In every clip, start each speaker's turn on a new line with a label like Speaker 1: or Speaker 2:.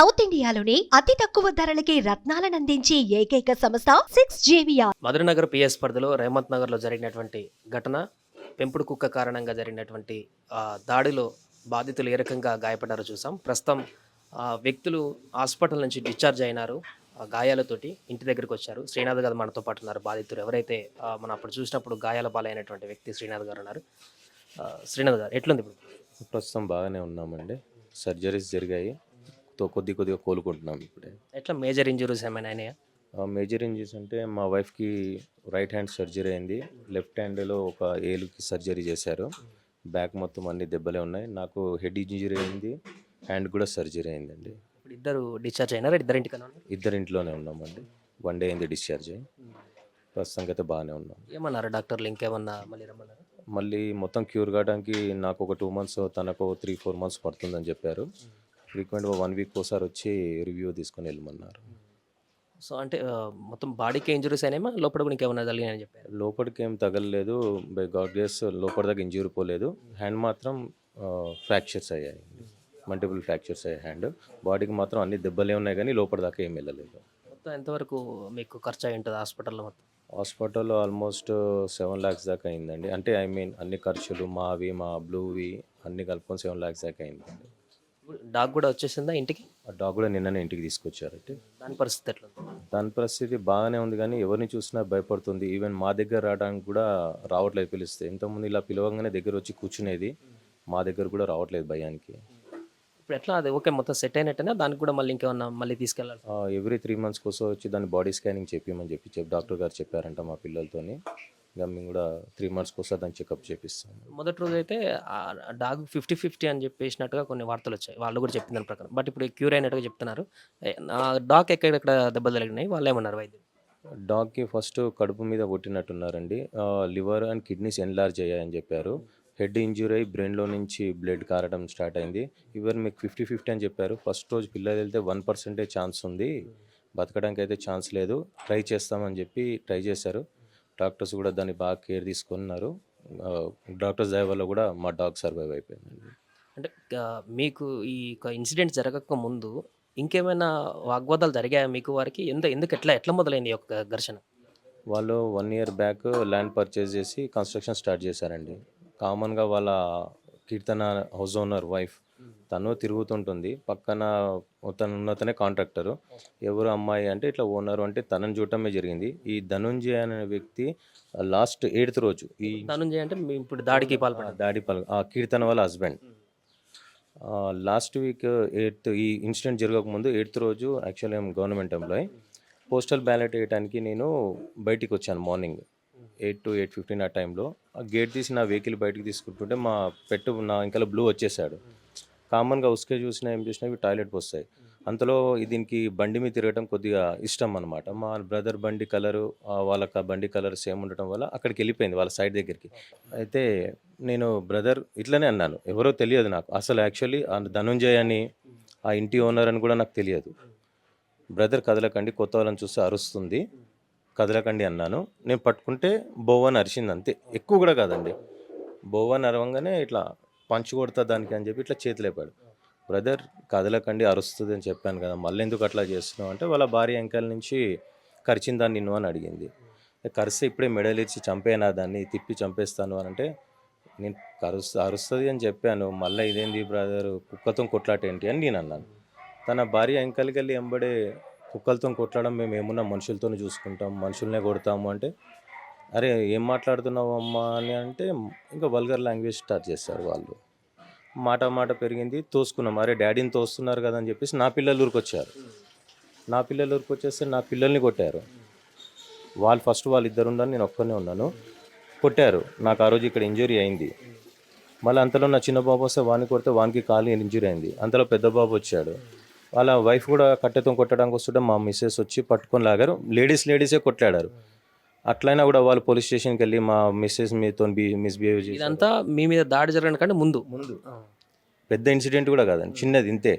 Speaker 1: South ఇండియాలోని అతి తక్కువ ధరలకి రత్నాలనందించే ఏకైక సంస్థ 6JVR.
Speaker 2: మధురనగర్ పిఎస్ పరిధిలో రేమత్ నగర్లో జరిగినటువంటి ఘటన, పెంపుడు కుక్క కారణంగా జరిగినటువంటి దాడిలో బాధితులు ఏ రకంగా గాయపడ్డారో చూసాం. ప్రస్తుతం వ్యక్తులు హాస్పిటల్ నుంచి డిశ్చార్జ్ అయినారు. గాయాలతోటి ఇంటి దగ్గరికి వచ్చారు. శ్రీనాథ్ గారు మనతో పాటు ఉన్నారు. బాధితులు ఎవరైతే మనం అప్పుడు చూసినప్పుడు గాయాల పాలైనటువంటి వ్యక్తి శ్రీనాథ్ గారు ఉన్నారు. శ్రీనాథ్ గారు ఎట్లుంది ఇప్పుడు?
Speaker 3: ప్రస్తుతం బాగానే ఉన్నామండి. సర్జరీస్ జరిగాయి, కొద్దిగా కోలుకుంటున్నాం ఇప్పుడే.
Speaker 2: ఎట్లా మేజర్ ఇంజురీస్ ఏమైనా అయినాయా?
Speaker 3: మేజర్ ఇంజరీస్ అంటే మా వైఫ్కి రైట్ హ్యాండ్ సర్జరీ అయింది, లెఫ్ట్ హ్యాండ్లో ఒక ఏలుకి సర్జరీ చేశారు, బ్యాక్ మొత్తం అన్ని దెబ్బలే ఉన్నాయి. నాకు హెడ్ ఇంజరీ అయింది, హ్యాండ్ కూడా సర్జరీ అయిందండి.
Speaker 2: ఇప్పుడు ఇద్దరు డిశ్చార్జ్ అయినారా? ఇద్దరింటికన్నా
Speaker 3: ఇద్దరు ఇంట్లోనే ఉన్నామండి. 1 డే అయింది డిశ్చార్జ్ అయ్యి. ప్రస్తుతానికి అయితే బాగానే ఉన్నాం.
Speaker 2: ఏమన్నారు డాక్టర్లు? ఇంకేమన్నా మళ్ళీ రమ్మన్నారు?
Speaker 3: మళ్ళీ మొత్తం క్యూర్ కావడానికి నాకు ఒక 2 months, తనకు 3-4 months పడుతుందని చెప్పారు. ఫ్రీక్వెంట్గా 1 week ఒకసారి వచ్చి రివ్యూ తీసుకొని వెళ్ళమన్నారు.
Speaker 2: సో అంటే మొత్తం బాడీకి ఇంజురీస్ అయినాయా? లోపల కూడా ఇంకేమన్నా జరిగినాయని చెప్పారు?
Speaker 3: లోపలికి ఏం తగలలేదు, బై గాడ్ గ్రేస్ లోపల దాకా ఇంజూరీ పోలేదు. హ్యాండ్ మాత్రం ఫ్రాక్చర్స్ అయ్యాయి, మల్టిపుల్ ఫ్రాక్చర్స్ అయ్యాయి హ్యాండ్. బాడీకి మాత్రం అన్ని దెబ్బలే ఉన్నాయి కానీ లోపల దాకా ఏం వెళ్ళలేదు.
Speaker 2: మొత్తం ఎంతవరకు మీకు ఖర్చు అయి ఉంటుంది హాస్పిటల్లో? మొత్తం
Speaker 3: హాస్పిటల్లో ఆల్మోస్ట్ 7 lakhs దాకా అయిందండి. అంటే అన్ని ఖర్చులు మావి, మా బ్లూవి అన్ని కలుపుకొని 7 lakhs దాకా అయిందండి.
Speaker 2: డాగ్ కూడా వచ్చేసిందా ఇంటికి?
Speaker 3: ఆ డాగ్ కూడా నిన్ననే ఇంటికి తీసుకొచ్చారంటే.
Speaker 2: దాని పరిస్థితి ఎట్లా?
Speaker 3: దాని పరిస్థితి బాగానే ఉంది కానీ ఎవరిని చూసినా భయపడుతుంది. ఈవెన్ మా దగ్గర రావడానికి కూడా రావట్లేదు పిలిస్తే. ఇంతకుముందు ఇలా పిలవగానే దగ్గర వచ్చి కూర్చునేది, మా దగ్గర కూడా రావట్లేదు భయానికి.
Speaker 2: ఇప్పుడు ఎట్లా? అది ఓకే, మొత్తం సెట్ అయినట్టేనా? దానికి కూడా మళ్ళీ ఇంకేమన్నా మళ్ళీ తీసుకెళ్ళాలి?
Speaker 3: ఎవ్రీ 3 months కోసం వచ్చి దాన్ని బాడీ స్కానింగ్ చెప్పమని చెప్పి డాక్టర్ గారు చెప్పారంట మా పిల్లలతోని. ఇంకా మేము కూడా 3 months కోసం దాన్ని చెకప్ చేపిస్తాం.
Speaker 2: మొదటి రోజు అయితే డాగ్ 50-50 అని చెప్పేసినట్టుగా కొన్ని వార్తలు వచ్చాయి, వాళ్ళు కూడా చెప్పిన దాని ప్రకారం. బట్ ఇప్పుడు క్యూర్ అయినట్టుగా చెప్తున్నారు. డాగ్ ఎక్కడెక్కడ దెబ్బలు తగిలినాయి? వాళ్ళు ఏమన్నారు వైద్యులు?
Speaker 3: డాగ్కి ఫస్ట్ కడుపు మీద కొట్టినట్టున్నారండి. లివర్ అండ్ కిడ్నీస్ ఎన్లార్జ్ అయ్యాయని చెప్పారు. హెడ్ ఇంజూరీ అయ్యి బ్రెయిన్లో నుంచి బ్లడ్ కారడం స్టార్ట్ అయింది. ఈవెన్ మీకు 50-50 అని చెప్పారు. ఫస్ట్ రోజు పిల్లలు వెళ్తే 1% ఛాన్స్ ఉంది, బతకడానికి అయితే ఛాన్స్ లేదు, ట్రై చేస్తామని చెప్పి ట్రై చేశారు. డాక్టర్స్ కూడా దాన్ని బాగా కేర్ తీసుకున్నారు. డాక్టర్స్ దయ వల్ల కూడా మా డాగ్ సర్వైవ్ అయిపోయిందండి.
Speaker 2: అంటే మీకు ఈ ఇన్సిడెంట్ జరగక ముందు ఇంకేమైనా వాగ్వాదాలు జరిగాయా మీకు వారికి? ఎందుకు ఎట్లా మొదలైంది ఈ యొక్క ఘర్షణ?
Speaker 3: వాళ్ళు 1 year బ్యాక్ ల్యాండ్ పర్చేస్ చేసి కన్స్ట్రక్షన్ స్టార్ట్ చేశారండి. కామన్గా వాళ్ళ కీర్తన హౌస్ ఓనర్ వైఫ్ తను తిరుగుతుంటుంది, పక్కన తనే కాంట్రాక్టరు. ఎవరు అమ్మాయి అంటే ఇట్లా ఓనరు అంటే తనని చూడటమే జరిగింది. ఈ ధనుంజయ్ అనే వ్యక్తి లాస్ట్ 8th రోజు, ఈ
Speaker 2: ధనుంజయ్ అంటే ఇప్పుడు దాడికి పాల్పడ్డారు,
Speaker 3: ఆ కీర్తన వాళ్ళ హస్బెండ్. లాస్ట్ వీక్ 8th ఈ ఇన్సిడెంట్ జరగకముందు 8th రోజు యాక్చువల్లీ ఏం గవర్నమెంట్ ఎంప్లాయీ, పోస్టల్ బ్యాలెట్ వేయడానికి నేను బయటికి వచ్చాను మార్నింగ్ 8 to 8:15 ఆ టైంలో. ఆ గేట్ తీసి నా వెహికల్ బయటికి తీసుకుంటుంటే మా పెట్టు నా ఇంకా బ్లూ వచ్చేసాడు. కామన్గా ఉసుకే చూసినా ఏం చూసినా ఇవి టాయిలెట్ వస్తాయి. అంతలో దీనికి బండి మీద తిరగడం కొద్దిగా ఇష్టం అనమాట. మా బ్రదర్ బండి కలరు వాళ్ళకి బండి కలర్ సేమ్ ఉండటం వల్ల అక్కడికి వెళ్ళిపోయింది వాళ్ళ సైడ్ దగ్గరికి. అయితే నేను బ్రదర్ ఇట్లనే అన్నాను, ఎవరో తెలియదు నాకు అసలు. యాక్చువల్లీ ధనుంజయ్ అని ఆ ఇంటి ఓనర్ అని కూడా నాకు తెలియదు. బ్రదర్ కదలకండి, కొత్త వాళ్ళని చూస్తే అరుస్తుంది, కదలకండి అన్నాను. నేను పట్టుకుంటే బోవని అరిచింది అంతే, ఎక్కువ కూడా కాదండి. బోవని అరవంగానే ఇట్లా పంచి కొడతా దానికి అని చెప్పి ఇట్లా చేతులేపాడు. బ్రదర్ కదలకండి అరుస్తుంది అని చెప్పాను కదా, మళ్ళీ ఎందుకు అట్లా చేస్తున్నావు అంటే వాళ్ళ భార్య వెంకల నుంచి కరిచిందా నిన్ను అని అడిగింది. కరిస్తే ఇప్పుడే మెడలు ఇచ్చి చంపేనా దాన్ని, తిప్పి చంపేస్తాను అని అంటే నేను అరుస్తుంది అని చెప్పాను. మళ్ళీ ఇదేంది బ్రదర్ కుక్కతో కొట్లాట ఏంటి అని నేను అన్నాను. తన భార్య వెంకలకెళ్ళి ఎంబడే కుక్కలతో కొట్లాడడం మేము ఏమున్నా మనుషులతో చూసుకుంటాం, మనుషులనే కొడతాము అంటే, అరే ఏం మాట్లాడుతున్నావు అమ్మా అని అంటే ఇంకా వల్గర్ లాంగ్వేజ్ స్టార్ట్ చేస్తారు వాళ్ళు. మాట పెరిగింది, తోసుకున్నాం. అరే డాడీని తోస్తున్నారు కదా అని చెప్పేసి నా పిల్లలు ఊరికొచ్చారు. నా పిల్లలు ఊరికొచ్చేస్తే నా పిల్లల్ని కొట్టారు. వాళ్ళిద్దరు ఉన్నారు, నేను ఒక్కనే ఉన్నాను. కొట్టారు. నాకు ఆ రోజు ఇక్కడ ఇంజురీ అయింది. మళ్ళీ అంతలో నా చిన్న బాబు వస్తే వాడిని కొడితే వానికి కాలు ఇంజురీ అయింది. అంతలో పెద్ద బాబు వచ్చాడు. వాళ్ళ వైఫ్ కూడా కట్టెతో కొట్టడానికి వస్తుంటే మా మిస్సెస్ వచ్చి పట్టుకొని లాగారు. లేడీసే కొట్లాడారు. అట్లయినా కూడా వాళ్ళు పోలీస్ స్టేషన్కి వెళ్ళి మా మిస్సెస్ మీతో మిస్బిహేవ్ చేసి,
Speaker 2: ఇదంతా మీ మీద దాడి జరగడం కంటే ముందు
Speaker 3: పెద్ద ఇన్సిడెంట్ కూడా కాదండి, చిన్నది ఇంతే.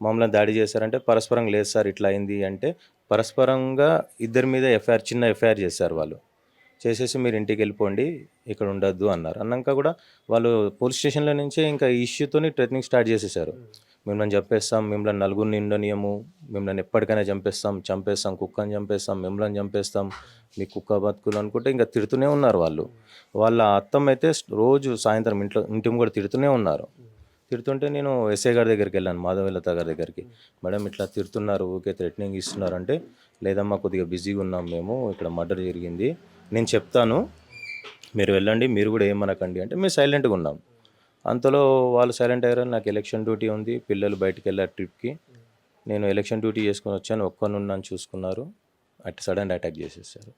Speaker 3: మమ్మల్ని దాడి చేశారంటే పరస్పరంగా లేదు సార్ ఇట్లా అయింది అంటే, పరస్పరంగా ఇద్దరి మీద చిన్న ఎఫ్ఐఆర్ చేశారు వాళ్ళు. చేసేసి మీరు ఇంటికి వెళ్ళిపోండి, ఇక్కడ ఉండొద్దు అన్నారు. అన్నాక కూడా వాళ్ళు పోలీస్ స్టేషన్లో నుంచే ఇంకా ఈ ఇష్యూతోని ట్రెటనింగ్ స్టార్ట్ చేసేసారు. మిమ్మల్ని చంపేస్తాం, మిమ్మల్ని నలుగురిని ఉండనీయము, మిమ్మల్ని ఎప్పటికైనా చంపేస్తాం, కుక్కని చంపేస్తాం, మిమ్మల్ని చంపేస్తాం, మీ కుక్క బతుకులు అనుకుంటే ఇంకా తిడుతూనే ఉన్నారు వాళ్ళు. వాళ్ళ అత్తమ్మ అయితే రోజు సాయంత్రం ఇంటి కూడా తిడుతూనే ఉన్నారు. తిడుతుంటే నేను ఎస్ఐ గారి దగ్గరికి వెళ్ళాను, మాధవలత గారి దగ్గరికి. మేడం ఇట్లా తిడుతున్నారు, ఊకే థ్రెటనింగ్ ఇస్తున్నారు అంటే, లేదమ్మా కొద్దిగా బిజీగా ఉన్నాం మేము, ఇక్కడ మర్డర్ జరిగింది, నేను చెప్తాను, మీరు వెళ్ళండి, మీరు కూడా ఏమనకండి అంటే మేము సైలెంట్గా ఉన్నాం. అంతలో వాళ్ళు సైలెంట్ అయ్యారు. నాకు ఎలక్షన్ డ్యూటీ ఉంది, పిల్లలు బయటికి వెళ్ళారు ట్రిప్కి, నేను ఎలక్షన్ డ్యూటీ చేసుకొని వచ్చాను, ఒక్కనున్నాను చూసుకున్నారు, సడన్ అటాక్ చేసేసారు.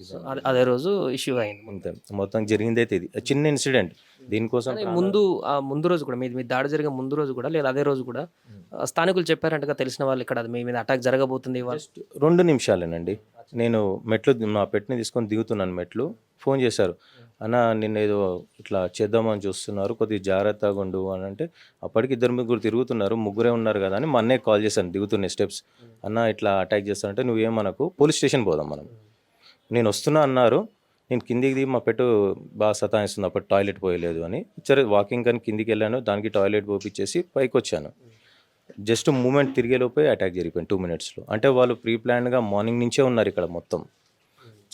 Speaker 2: సో అదే రోజు ఇష్యూ అయింది.
Speaker 3: అంతే, మొత్తం జరిగిందైతే ఇది చిన్న ఇన్సిడెంట్. దీనికోసం
Speaker 2: కానీ ముందు రోజు కూడా మీ దాడి జరిగే ముందు రోజు కూడా లేదా అదే రోజు కూడా స్థానికులు చెప్పారంటగా, తెలిసిన వాళ్ళు ఇక్కడ మీ మీద అటాక్ జరగబోతుంది ఇవాళ.
Speaker 3: 2 నిమిషాలేనండి. నేను మా పెట్టిని తీసుకొని దిగుతున్నాను మెట్లు, ఫోన్ చేశారు, అన్న నిన్న ఏదో ఇట్లా చేద్దామని చూస్తున్నారు, కొద్దిగా జాగ్రత్తగా ఉండు అని అంటే, అప్పటికి 2-3 తిరుగుతున్నారు, ముగ్గురే ఉన్నారు కదా అని మా అన్నయ్య కాల్ చేశాను దిగుతున్న స్టెప్స్. అన్న ఇట్లా అటాక్ చేస్తానంటే, నువ్వేమనకు, పోలీస్ స్టేషన్ పోదాం మనం, నేను వస్తున్నా అన్నారు. నేను కిందికి దిగి, మా పెట్టు బాగా సతాయిస్తుంది, అప్పుడు టాయిలెట్ పోయలేదు అని, సరే వాకింగ్ కానీ కిందికి వెళ్ళాను, దానికి టాయిలెట్ పోపించేసి పైకి వచ్చాను. జస్ట్ మూమెంట్ తిరిగేలోపే అటాక్ జరిగిపోయింది 2 minutesలో. అంటే వాళ్ళు ప్రీ ప్లాన్డ్గా మార్నింగ్ నుంచే ఉన్నారు ఇక్కడ మొత్తం.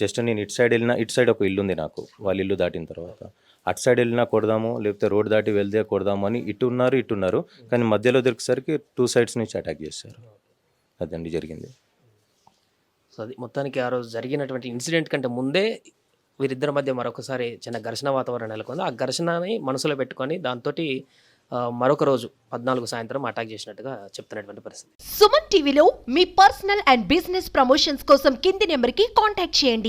Speaker 3: జస్ట్ నేను ఇటు సైడ్ వెళ్ళినా, ఇటు సైడ్ ఒక ఇల్లు ఉంది నాకు, వాళ్ళ ఇల్లు దాటిన తర్వాత అటు సైడ్ వెళ్ళినా కొడదాము, లేకపోతే రోడ్ దాటి వెళ్తే కొడదాము అని ఇటు ఉన్నారు, కానీ మధ్యలో దొరికేసరికి 2 sides నుంచి అటాక్ చేశారు. అదండి జరిగింది.
Speaker 2: సో అది మొత్తానికి ఆ రోజు జరిగినటువంటి ఇన్సిడెంట్ కంటే ముందే వీరిద్దరి మధ్య మరొకసారి చిన్న ఘర్షణ వాతావరణం నెలకొంది. ఆ ఘర్షణని మనసులో పెట్టుకొని దాంతో మరొక రోజు 14 సాయంత్రం అటాక్ చేసినట్టుగా చెప్తున్నటువంటి పరిస్థితి.
Speaker 1: సుమన్ టీవీలో మీ పర్సనల్ అండ్ బిజినెస్ ప్రమోషన్స్ కోసం కింది నెంబర్కి కాంటాక్ట్ చేయండి.